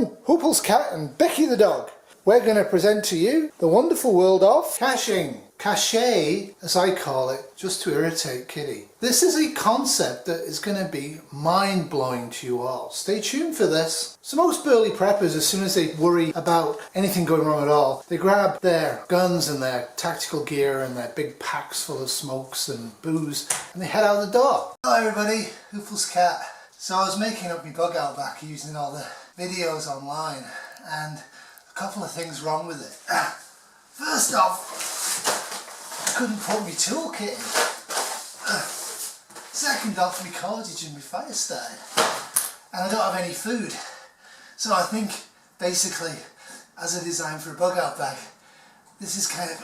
I'm Huples Cat and Becky the dog. We're going to present to you the wonderful world of caching. Cache, as I call it, just to irritate Kitty. This is a concept that is going to be mind-blowing to you all. Stay tuned for this. So most burly preppers, as soon as they worry about anything going wrong at all, they grab their guns and their tactical gear and their big packs full of smokes and booze and they head out the door. Hello everybody, Huples Cat. So I was making up my bug out back using all the videos online, and a couple of things wrong with it. First off, I couldn't put my toolkit in. Second off, my cordage and my fire started. And I don't have any food. So I think basically, as a design for a bug out bag, this is kind of,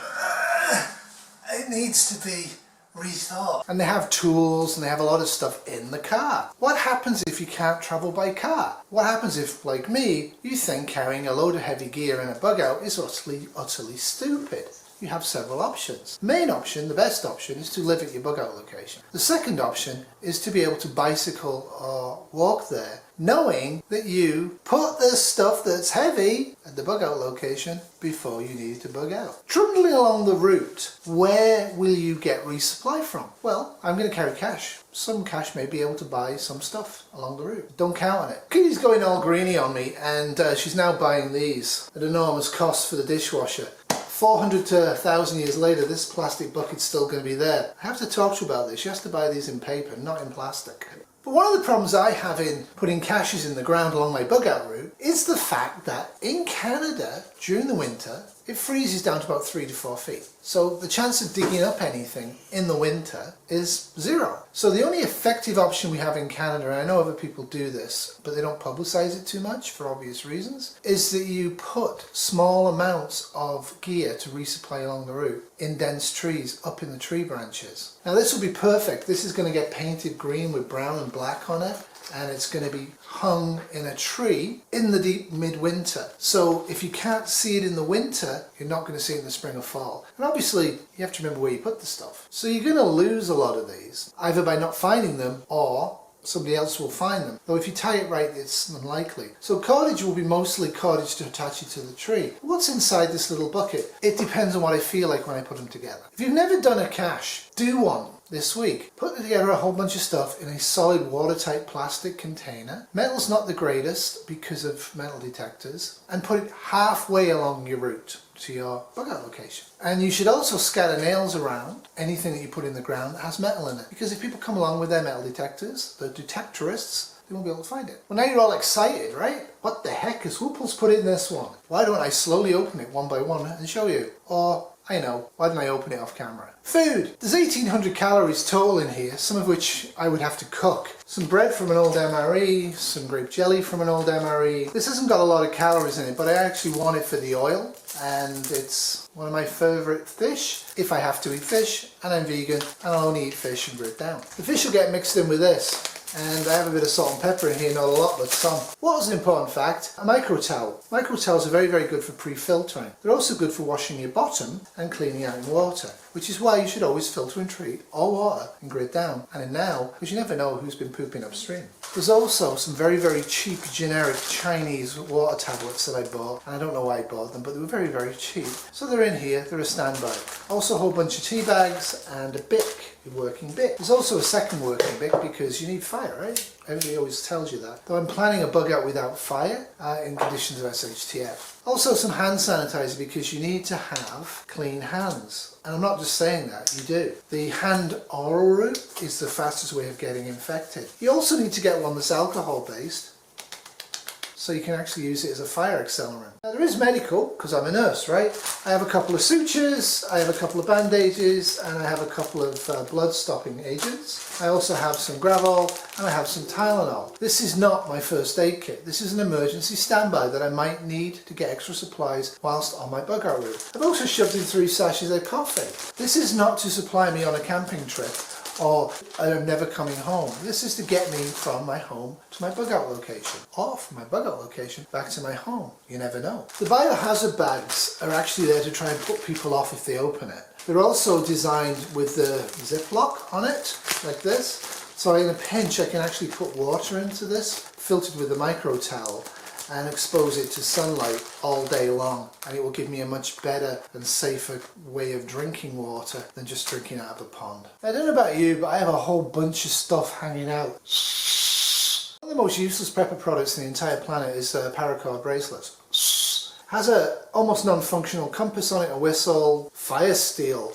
it needs to be rethought. And they have tools and they have a lot of stuff in the car. What happens if you can't travel by car? What happens if, like me, you think carrying a load of heavy gear in a bug out is utterly stupid? You have several options. The main option, the best option, is to live at your bug out location. The second option is to be able to bicycle or walk there, knowing that you put the stuff that's heavy at the bug out location before you need to bug out. Trundling along the route, where will you get resupply from? Well, I'm going to carry cash. Some cash may be able to buy some stuff along the route. Don't count on it. Kitty's going all greeny on me, and she's now buying these at enormous cost for the dishwasher. 400 to 1,000 years later, this plastic bucket's still going to be there. I have to talk to her about this. She has to buy these in paper, not in plastic. But one of the problems I have in putting caches in the ground along my bug out route is the fact that in Canada, during the winter, it freezes down to about 3 to 4 feet. So the chance of digging up anything in the winter is zero. So the only effective option we have in Canada, and I know other people do this, but they don't publicize it too much for obvious reasons, is that you put small amounts of gear to resupply along the route in dense trees up in the tree branches. Now this will be perfect. This is going to get painted green with brown and black on it, and it's going to be hung in a tree in the deep midwinter. So if you can't see it in the winter, you're not going to see it in the spring or fall. And obviously you have to remember where you put the stuff. So you're going to lose a lot of these, either by not finding them or somebody else will find them. Though if you tie it right, it's unlikely. So cordage will be mostly cordage to attach it to the tree. What's inside this little bucket? It depends on what I feel like when I put them together. If you've never done a cache, do one this week. Put together a whole bunch of stuff in a solid watertight plastic container. Metal's not the greatest because of metal detectors, and put it halfway along your route to your bug out location. And you should also scatter nails around anything that you put in the ground that has metal in it, because if people come along with their metal detectors, the detectorists, they won't be able to find it. Well, now you're all excited, right? What the heck is Huples put in this one? Why don't I slowly open it one by one and show you? Or, I know, why didn't I open it off camera? Food! There's 1,800 calories total in here, some of which I would have to cook. Some bread from an old MRE, some grape jelly from an old MRE. This hasn't got a lot of calories in it, but I actually want it for the oil, and it's one of my favourite fish, if I have to eat fish, and I'm vegan, and I'll only eat fish and grit down. The fish will get mixed in with this. And I have a bit of salt and pepper in here, not a lot, but some. What was an important fact? A micro towel. Micro towels are very, very good for pre-filtering. They're also good for washing your bottom and cleaning out in water, which is why you should always filter and treat all water and grit down. And in now, because you never know who's been pooping upstream. There's also some very, very cheap generic Chinese water tablets that I bought, and I don't know why I bought them, but they were very, very cheap. So they're in here, they're a standby. Also a whole bunch of tea bags and a Bic, a working Bic. There's also a second working Bic because you need fire, right? Everybody always tells you that. Though I'm planning a bug out without fire in conditions of SHTF. Also some hand sanitizer because you need to have clean hands. And I'm not just saying that, you do. The hand oral route is the fastest way of getting infected. You also need to get one that's alcohol based, so you can actually use it as a fire accelerant. Now there is medical, because I'm a nurse, right? I have a couple of sutures, I have a couple of bandages, and I have a couple of blood stopping agents. I also have some Gravol, and I have some Tylenol. This is not my first aid kit. This is an emergency standby that I might need to get extra supplies whilst on my bug out route. I've also shoved in 3 sachets of coffee. This is not to supply me on a camping trip, or I'm never coming home. This is to get me from my home to my bug out location, or from my bug out location back to my home. You never know. The biohazard bags are actually there to try and put people off if they open it. They're also designed with the Ziploc on it, like this. So in a pinch I can actually put water into this, filtered with a micro towel, and expose it to sunlight all day long, and it will give me a much better and safer way of drinking water than just drinking out of a pond. I don't know about you, but I have a whole bunch of stuff hanging out. One of the most useless prepper products in the entire planet is a paracord bracelet. Has a almost non-functional compass on it, a whistle, fire steel.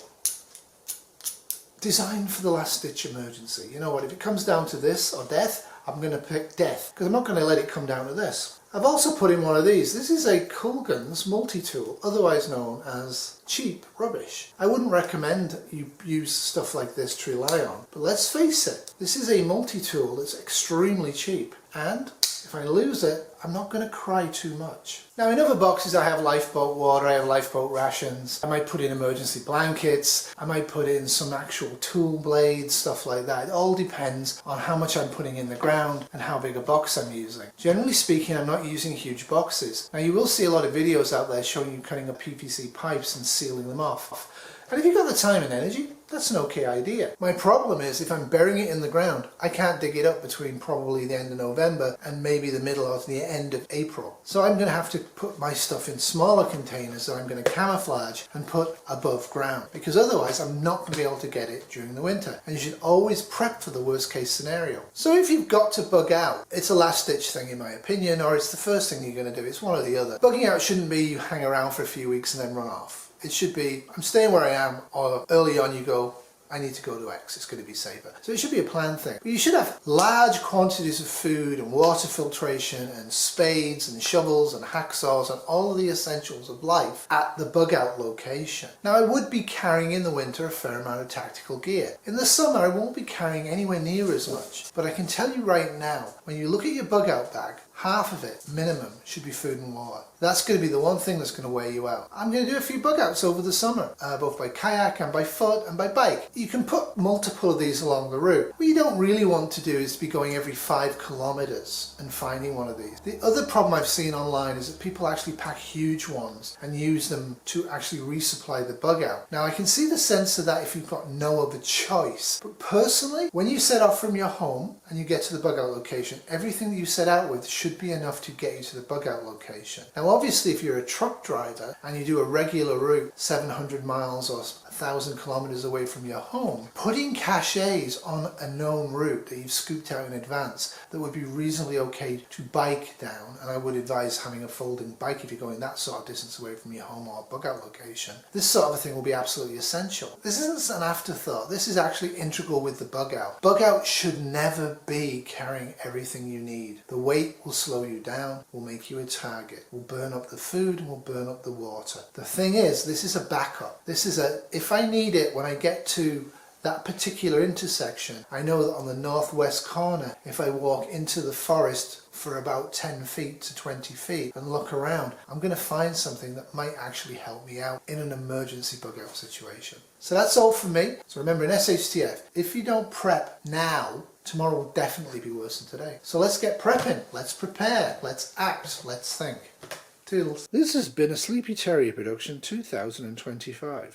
Designed for the last ditch emergency. You know what, if it comes down to this or death, I'm going to pick death, because I'm not going to let it come down to this. I've also put in one of these. This is a Coolgans multi-tool, otherwise known as cheap rubbish. I wouldn't recommend you use stuff like this to rely on, but let's face it, this is a multi-tool that's extremely cheap, and if I lose it, I'm not going to cry too much. Now in other boxes I have lifeboat water, I have lifeboat rations, I might put in emergency blankets, I might put in some actual tool blades, stuff like that. It all depends on how much I'm putting in the ground and how big a box I'm using. Generally speaking, I'm not using huge boxes. Now you will see a lot of videos out there showing you cutting up PVC pipes and sealing them off. And if you've got the time and energy, that's an okay idea. My problem is if I'm burying it in the ground, I can't dig it up between probably the end of November and maybe the middle of the end of April. So I'm going to have to put my stuff in smaller containers that I'm going to camouflage and put above ground, because otherwise I'm not going to be able to get it during the winter. And you should always prep for the worst case scenario. So if you've got to bug out, it's a last ditch thing in my opinion, or it's the first thing you're going to do. It's one or the other. Bugging out shouldn't be you hang around for a few weeks and then run off. It should be, I'm staying where I am, or early on you go, I need to go to X, it's going to be safer. So it should be a planned thing. But you should have large quantities of food and water filtration and spades and shovels and hacksaws and all of the essentials of life at the bug out location. Now I would be carrying in the winter a fair amount of tactical gear. In the summer I won't be carrying anywhere near as much. But I can tell you right now, when you look at your bug out bag, half of it, minimum, should be food and water. That's going to be the one thing that's going to wear you out. I'm going to do a few bug outs over the summer, both by kayak and by foot and by bike. You can put multiple of these along the route. What you don't really want to do is be going every 5 kilometers and finding one of these. The other problem I've seen online is that people actually pack huge ones and use them to actually resupply the bug out. Now I can see the sense of that if you've got no other choice. But personally, when you set off from your home and you get to the bug out location, everything that you set out with should be enough to get you to the bug out location. Now obviously if you're a truck driver and you do a regular route 700 miles or 1,000 kilometers away from your home, putting caches on a known route that you've scooped out in advance that would be reasonably okay to bike down, and I would advise having a folding bike if you're going that sort of distance away from your home or bug out location. This sort of a thing will be absolutely essential. This isn't an afterthought, this is actually integral with the bug out. Bug out should never be carrying everything you need. The weight will slow you down, will make you a target, will burn up the food and will burn up the water. The thing is, this is a backup. This is a, if I need it when I get to that particular intersection, I know that on the northwest corner, if I walk into the forest for about 10 feet to 20 feet and look around, I'm going to find something that might actually help me out in an emergency bug out situation. So that's all from me. So remember, in SHTF, if you don't prep now, tomorrow will definitely be worse than today. So let's get prepping, let's prepare, let's act, let's think. Toodles. This has been a Sleepy Terrier production 2025.